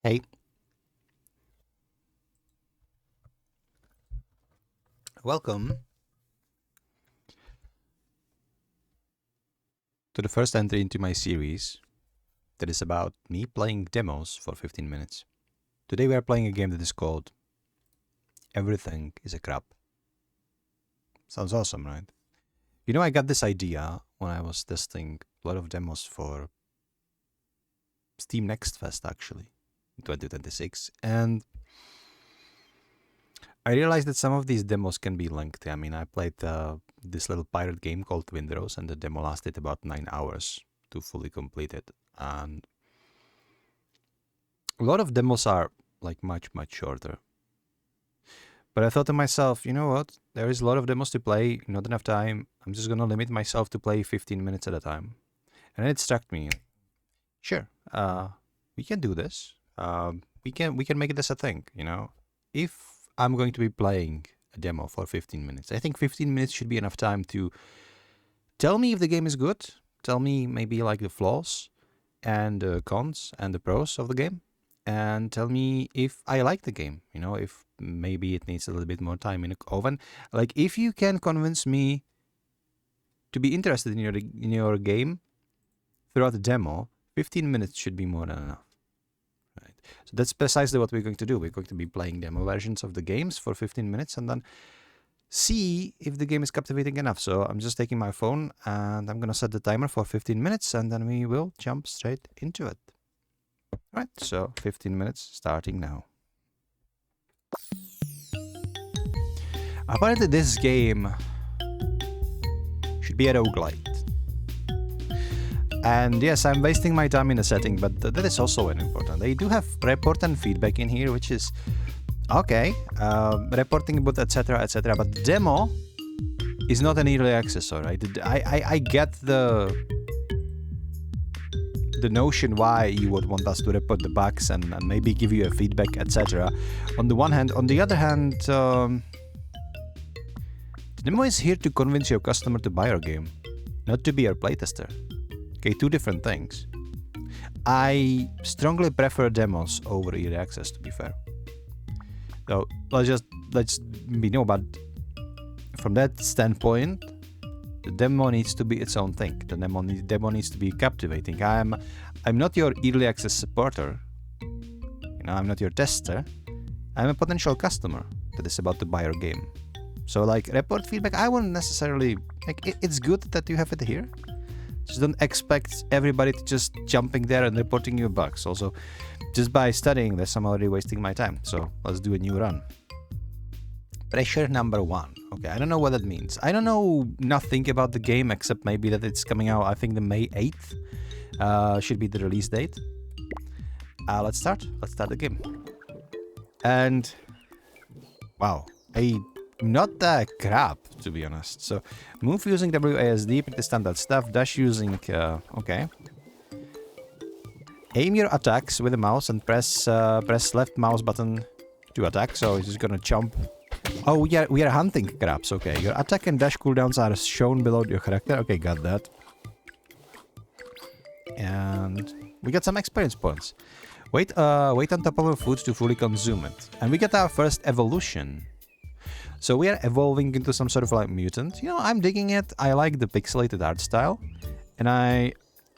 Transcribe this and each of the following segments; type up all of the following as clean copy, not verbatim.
Hey, welcome to the first entry into my series that is about me playing demos for 15 minutes. Today we are playing a game that is called Everything is a Crap. Sounds awesome, right? You know, I got this idea when I was testing a lot of demos for Steam Next Fest actually in 2026, and I realized that some of these demos can be linked. I mean, I played this little pirate game called Windrose, and the demo lasted about 9 hours to fully complete it. And a lot of demos are like much, much shorter. But I thought to myself, you know what? There is a lot of demos to play, not enough time. I'm just going to limit myself to play 15 minutes at a time. And then it struck me. Sure, we can do this. We can make this a thing, you know? If I'm going to be playing a demo for 15 minutes, I think 15 minutes should be enough time to tell me if the game is good, tell me maybe like the flaws and the cons and the pros of the game, and tell me if I like the game, you know, if maybe it needs a little bit more time in the oven. Like, if you can convince me to be interested in your game throughout the demo, 15 minutes should be more than enough. Right. So that's precisely what we're going to do. We're going to be playing demo versions of the games for 15 minutes and then see if the game is captivating enough. So I'm just taking my phone and I'm going to set the timer for 15 minutes and then we will jump straight into it. Right, so 15 minutes starting now. Apparently this game should be a roguelite. And yes, I'm wasting my time in the setting, but that is also very important. They do have report and feedback in here, which is okay, reporting about etc, etc. But the demo is not an early access, alright? I get the notion why you would want us to report the bugs and maybe give you a feedback, etc. On the one hand, on the other hand, the demo is here to convince your customer to buy your game, not to be your playtester. Okay, two different things. I strongly prefer demos over early access, to be fair. So let's know, but from that standpoint, the demo needs to be its own thing. The demo needs to be captivating. I'm not your early access supporter. You know, I'm not your tester. I'm a potential customer that is about to buy your game. So like report feedback, I wouldn't necessarily like. It's good that you have it here. Just don't expect everybody to just jumping there and reporting you bugs. Also, just by studying this, I'm already wasting my time. So let's do a new run. Pressure number 1. Okay, I don't know what that means. I don't know nothing about the game except maybe that it's coming out, I think the May 8th should be the release date. Let's start the game. And wow, not that crap, to be honest. So move using WASD, pretty standard stuff. Dash using okay. Aim your attacks with the mouse and press left mouse button to attack. So it's just gonna jump. Oh, we are hunting crabs. Okay, your attack and dash cooldowns are shown below your character. Okay, got that. And we got some experience points. Wait on top of our food to fully consume it. And we get our first evolution. So we are evolving into some sort of like mutant. You know, I'm digging it. I like the pixelated art style. And I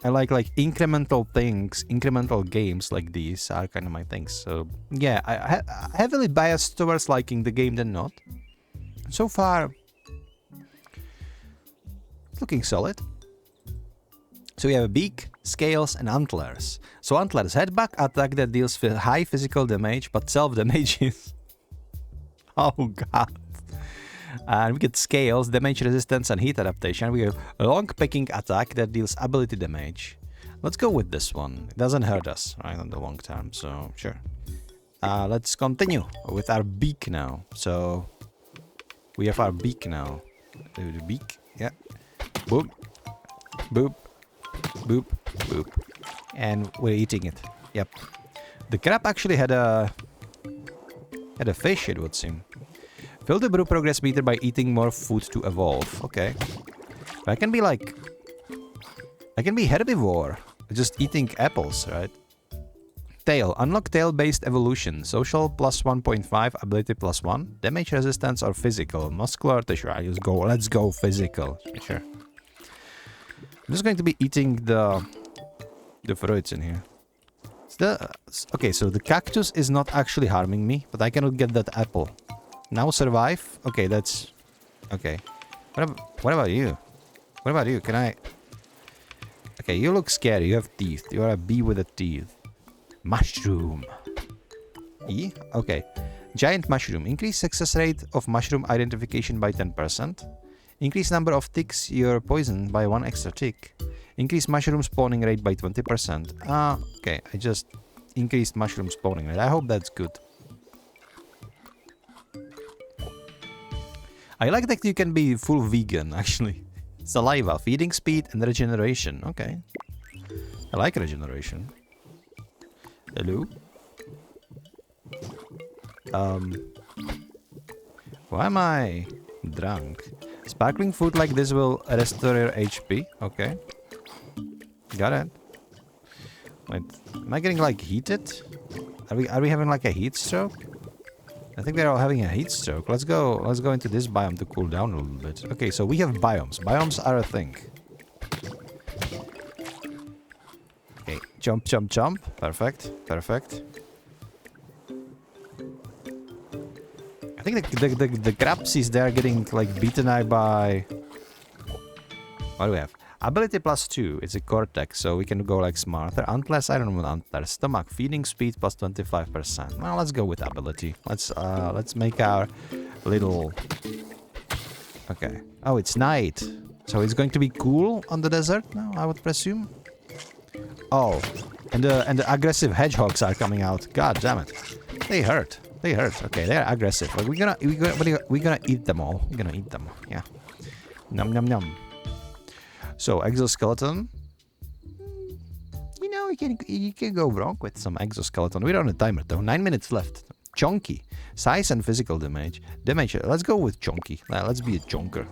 like incremental things, incremental games like these are kind of my things. So yeah, I heavily biased towards liking the game than not. So far, it's looking solid. So we have a beak, scales, and antlers. So antlers, headbutt attack that deals high physical damage, but self-damage is... Oh god. And we get scales, damage resistance, and heat adaptation. We have a long picking attack that deals ability damage. Let's go with this one. It doesn't hurt us, right, on the long term, so sure. Let's continue with our beak now. So we have our beak now. The beak, yeah. Boop, boop, boop, boop. And we're eating it. Yep. The crab actually had a fish, it would seem. Fill the brew progress meter by eating more food to evolve. Okay. I can be herbivore. Just eating apples, right? Tail. Unlock tail-based evolution. Social plus 1.5, ability plus 1. Damage resistance or physical. Muscular tissue. Let's go physical. Sure. I'm just going to be eating the fruits in here. Okay, so the cactus is not actually harming me, but I cannot get that apple. Now survive? Okay, that's... Okay. What about you? What about you? Can I... Okay, you look scary. You have teeth. You are a bee with a teeth. Mushroom. E? Okay. Giant mushroom. Increase success rate of mushroom identification by 10%. Increase number of ticks you're poisoned by 1 extra tick. Increase mushroom spawning rate by 20%. Okay. I just increased mushroom spawning rate. I hope that's good. I like that you can be full vegan, actually. Saliva, feeding speed, and regeneration. Okay. I like regeneration. Hello? Why am I drunk? Sparkling food like this will restore your HP. Okay. Got it. Wait, am I getting like heated? Are we having like a heat stroke? I think we're all having a heat stroke. Let's go into this biome to cool down a little bit. Okay, so we have biomes. Biomes are a thing. Okay, jump, jump, jump. Perfect, perfect. I think the crabsies, they are getting like beaten out by... What do we have? Ability plus 2. It's a cortex, so we can go like smarter. Antlers, I don't know, antlers. Stomach, feeding speed plus 25%. Well, let's go with ability. Let's make our little... Okay. Oh, it's night. So it's going to be cool on the desert now, I would presume. Oh, and the aggressive hedgehogs are coming out. God damn it. They hurt. They hurt. Okay, they're aggressive. Like, we're gonna eat them all. We're gonna eat them. Yeah. Num num num. So exoskeleton. You know, you can go wrong with some exoskeleton. We're on a timer though. 9 minutes left. Chunky. Size and physical damage. Damage. Let's go with chunky. Let's be a chunker.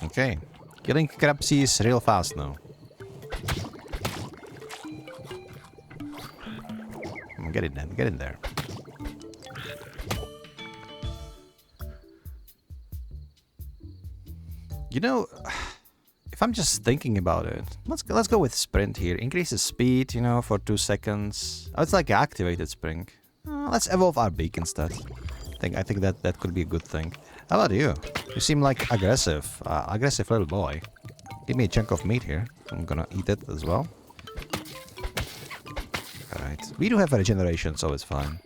Okay. Killing crabsies real fast now. Get it then. Get in there. You know, if I'm just thinking about it, let's go with sprint here. Increases speed, you know, for 2 seconds. Oh, it's like activated spring. Let's evolve our beak instead. I think that could be a good thing. How about you? You seem like aggressive little boy. Give me a chunk of meat here. I'm gonna eat it as well. Alright. We do have a regeneration, so it's fine.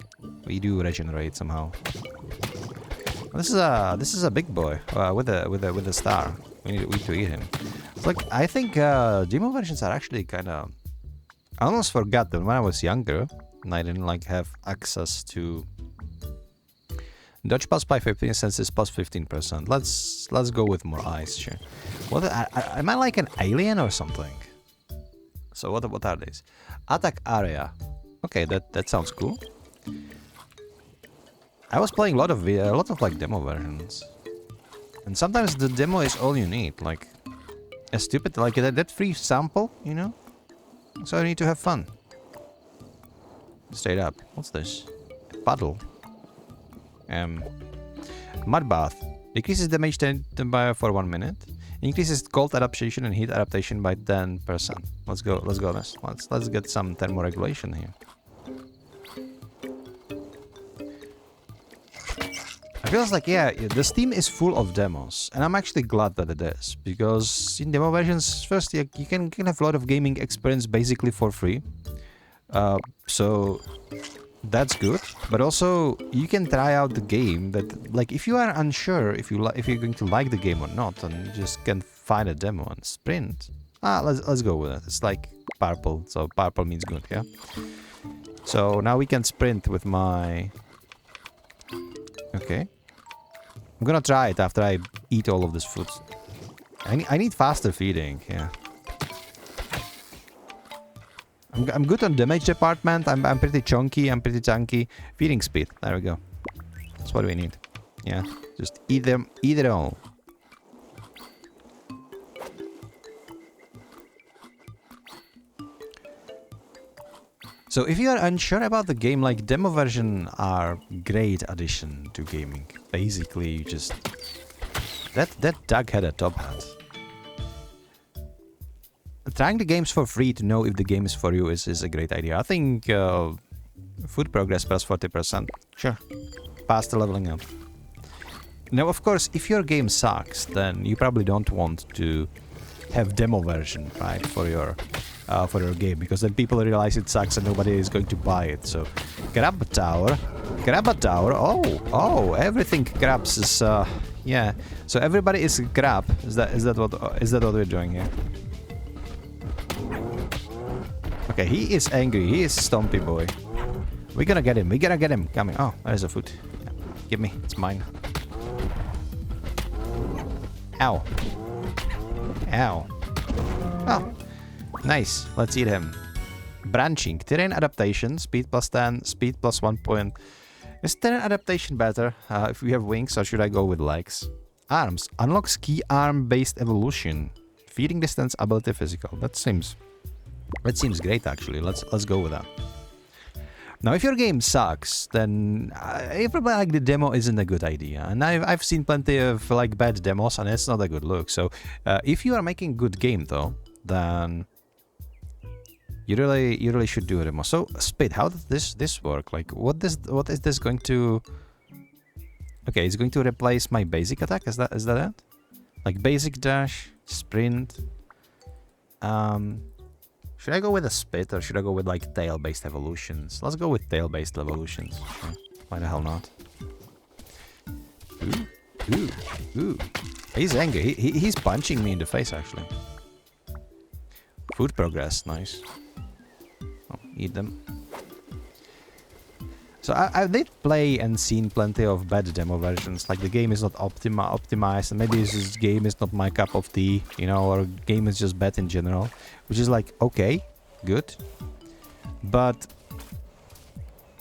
We do regenerate somehow. This is a big boy with a star. We need to eat him. It's like, I think demo versions are actually kind of... I almost forgot that when I was younger and I didn't like have access to dodge pass by 15 senses plus 15%. Let's go with more eyes. Sure. What am I like an alien or something? So what are these? Attack area. Okay, that sounds cool. I was playing a lot of like demo versions, and sometimes the demo is all you need. Like a stupid like that free sample, you know. So you need to have fun. Straight up. What's this? Puddle. Mud bath. Decreases damage for 1 minute. Increases cold adaptation and heat adaptation by 10%. Let's go. Let's get some thermoregulation here. I feel like, yeah, the Steam is full of demos, and I'm actually glad that it is, because in demo versions, first, you can have a lot of gaming experience basically for free, so that's good, but also you can try out the game. That, like, if you are unsure if you're going to like the game or not, and you just can find a demo and sprint. Let's go with it. It's like purple, so purple means good, yeah. So now we can sprint with my... Okay. I'm gonna try it after I eat all of this food. I need faster feeding, yeah. I'm good on damage department. I'm pretty chunky. I'm pretty chunky. Feeding speed. There we go. That's what we need. Yeah. Just eat them. Eat it all. So if you are unsure about the game, like demo version are great addition to gaming. Basically, you just that duck had a top hat. Trying the games for free to know if the game is for you is a great idea. I think food progress plus 40%. Sure. Past the leveling up. Now, of course, if your game sucks, then you probably don't want to have demo version, right, for your game, because then people realize it sucks and nobody is going to buy it. So, grab a tower. Oh, everything grabs is yeah. So everybody is grab. Is that what we're doing here? Okay, he is angry. He is Stompy boy. We're gonna get him. We're gonna get him. Coming. Oh, there's a food. Yeah. Give me. It's mine. Ow. Ow. Oh. Nice. Let's eat him. Branching. Terrain adaptation. Speed plus 10. Speed plus 1 point. Is terrain adaptation better if we have wings, or should I go with legs? Arms. Unlocks key arm-based evolution. Feeding distance, ability, physical. That seems great, actually. Let's go with that. Now, if your game sucks, then probably like the demo isn't a good idea. And I've seen plenty of like bad demos, and it's not a good look. So if you are making a good game, though, then you really should do a demo. So Spit, how does this work? Like, what is this going to? Okay, it's going to replace my basic attack. Is that it? Like basic dash, sprint. Should I go with a Spit, or should I go with like tail-based evolutions? Let's go with tail-based evolutions. Sure. Why the hell not? Ooh. He's angry. He's punching me in the face, actually. Food progress, nice. Oh, eat them. So I did play and seen plenty of bad demo versions. Like the game is not optimized, and maybe this game is not my cup of tea, you know, or game is just bad in general, which is like okay, good. But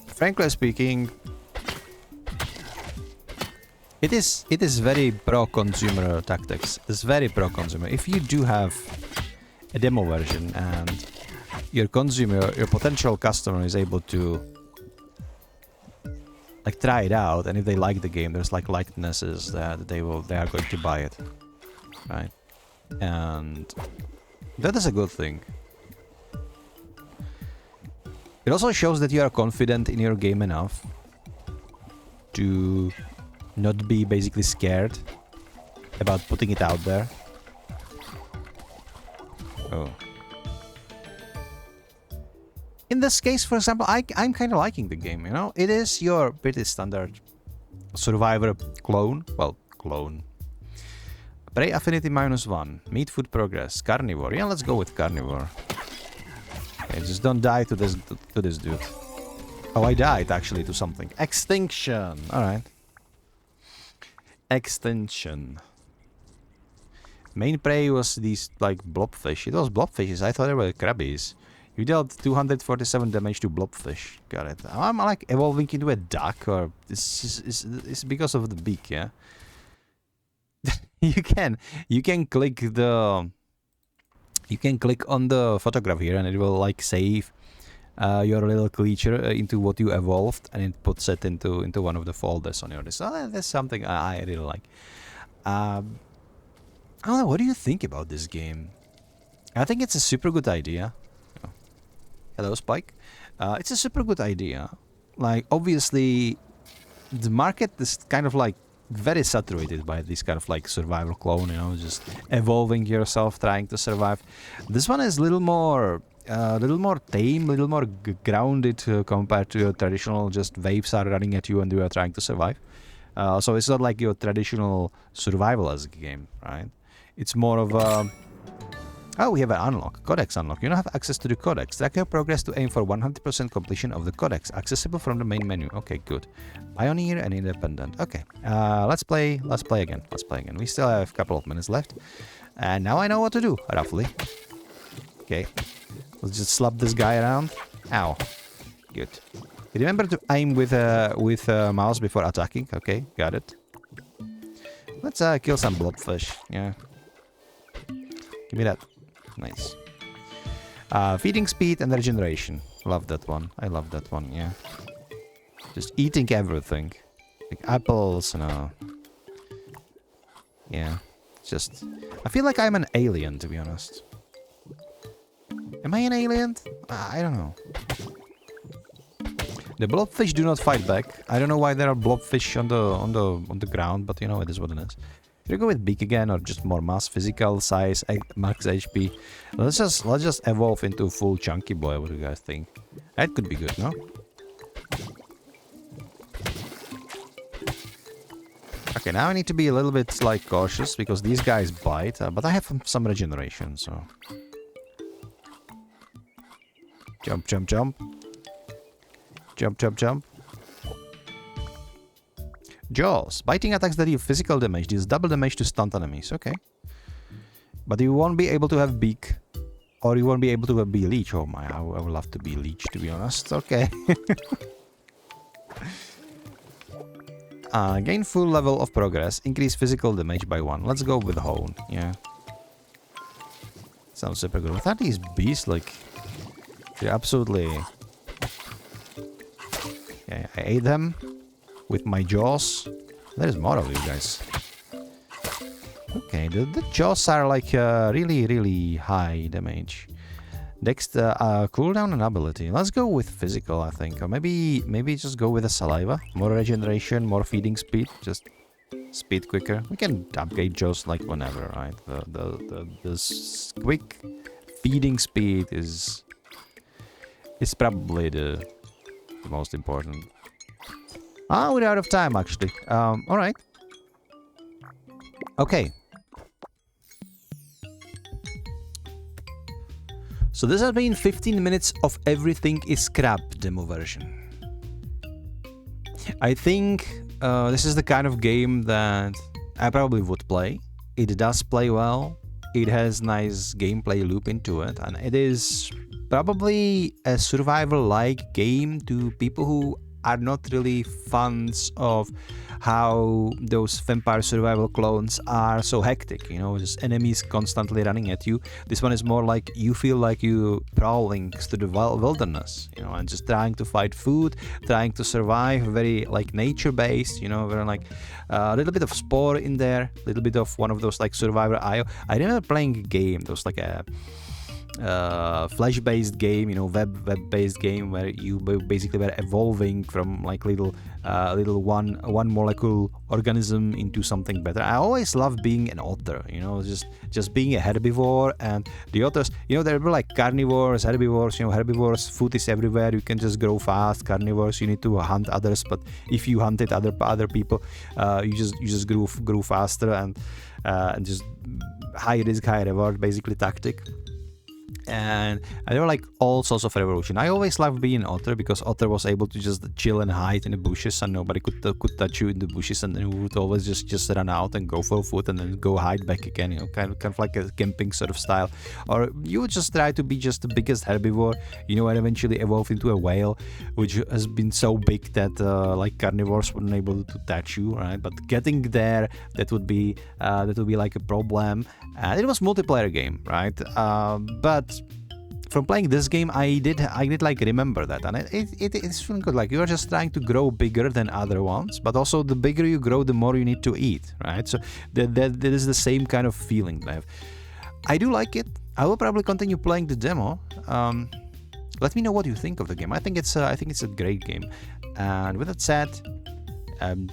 frankly speaking, it is very pro-consumer tactics. It's very pro-consumer. If you do have a demo version and your potential customer is able to like try it out, and if they like the game, there's like likenesses that they are going to buy it, right? And that is a good thing. It also shows that you are confident in your game enough to not be basically scared about putting it out there. Oh. In this case, for example, I'm kind of liking the game, you know? It is your pretty standard survivor clone. Well, clone. Prey affinity -1. Meat food progress. Carnivore. Yeah, let's go with carnivore. Okay, just don't die to this dude. Oh, I died actually to something. Extinction. Alright. Extinction. Main prey was these like blobfish. It was blobfishes. I thought they were crabbies. You dealt 247 damage to blobfish. Got it. I'm like evolving into a duck, or it's because of the beak, yeah. you can click on the photograph here, and it will like save your little creature into what you evolved, and it puts it into one of the folders on your list. So that's something I really like. I don't know. What do you think about this game? I think it's a super good idea. Hello, Spike. It's a super good idea. Like, obviously, the market is kind of like very saturated by this kind of like survival clone, you know, just evolving yourself, trying to survive. This one is a little more tame, a little more grounded compared to your traditional just waves are running at you and you are trying to survive. So it's not like your traditional survival-esque game, right? It's more of a... Oh, we have an unlock. Codex unlock. You now have access to the codex. Track your progress to aim for 100% completion of the codex. Accessible from the main menu. Okay, good. Pioneer and independent. Okay. Let's play again. We still have a couple of minutes left. And now I know what to do, roughly. Okay. Let's just slap this guy around. Ow. Good. Remember to aim with mouse before attacking. Okay, got it. Let's kill some blobfish. Yeah. Give me that. Nice. Feeding speed and regeneration. Love that one. I love that one, yeah. Just eating everything. Like apples, yeah. Just... I feel like I'm an alien, to be honest. Am I an alien? I don't know. The blobfish do not fight back. I don't know why there are blobfish on the ground, but you know, it is what it is. Should we go with beak again, or just more mass, physical, size, max HP? Let's just evolve into full chunky boy. What do you guys think? That could be good, no? Okay, now I need to be a little bit like cautious because these guys bite, but I have some regeneration, so jump, jump, jump, jump, jump, jump. Jaws. Biting attacks that deal physical damage deals double damage to stunned enemies. Okay. But you won't be able to have beak. Or you won't be able to be leech. Oh my, I would love to be leech, to be honest. Okay. Gain full level of progress. Increase physical damage by 1. Let's go with hone. Yeah. Sounds super good. I thought these beasts, like... They're absolutely... Yeah, I ate them. With my jaws. There's more of you guys. Okay, the jaws are like really, really high damage. Next, cooldown and ability. Let's go with physical, I think. Or maybe just go with a saliva. More regeneration, more feeding speed. Just speed quicker. We can upgrade jaws like whenever, right? The quick feeding speed is probably the most important. Ah, we're out of time, actually. Alright. Okay. So this has been 15 minutes of Everything is Crap demo version. I think this is the kind of game that I probably would play. It does play well. It has nice gameplay loop into it. And it is probably a survival-like game to people who are not really fans of how those vampire survival clones are so hectic, you know, just enemies constantly running at you. This one is more like you feel like you prowling through the wilderness, you know, and just trying to find food, trying to survive, very like nature-based, you know, very like a little bit of Spore in there, a little bit of one of those like Survivor IO. I remember playing a game, those like a flash-based game, you know, web-based game where you basically were evolving from like little one molecule organism into something better. I always loved being an otter, you know, just being a herbivore, and the otters, you know, there were like carnivores, herbivores. You know, herbivores, food is everywhere. You can just grow fast. Carnivores, you need to hunt others, but if you hunted other people, you just grew faster, and just high risk, high reward, basically tactic. And there were like all sorts of revolution. I always loved being Otter because Otter was able to just chill and hide in the bushes, and nobody could touch you in the bushes, and then you would always just run out and go for food and then go hide back again, you know, kind of like a camping sort of style. Or you would just try to be just the biggest herbivore, you know, and eventually evolve into a whale, which has been so big that like carnivores weren't able to touch you, right? But getting there, that would be like a problem. And it was multiplayer game, right? But from playing this game, I did like remember that, and it's really good. Like, you are just trying to grow bigger than other ones, but also the bigger you grow, the more you need to eat, right? So that is the same kind of feeling that I have. I do like it. I will probably continue playing the demo. Let me know what you think of the game. I think it's a great game. And with that said,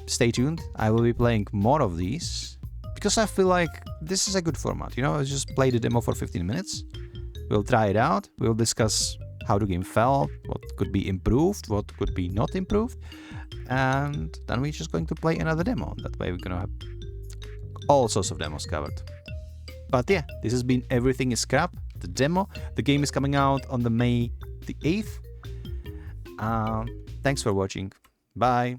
stay tuned. I will be playing more of these because I feel like this is a good format. You know, I just play the demo for 15 minutes. We'll try it out. We'll discuss how the game felt, what could be improved, what could be not improved, and then we're just going to play another demo. That way we're gonna have all sorts of demos covered. But yeah, this has been Everything is Crap, the demo. The game is coming out on the May the 8th. Thanks for watching. Bye.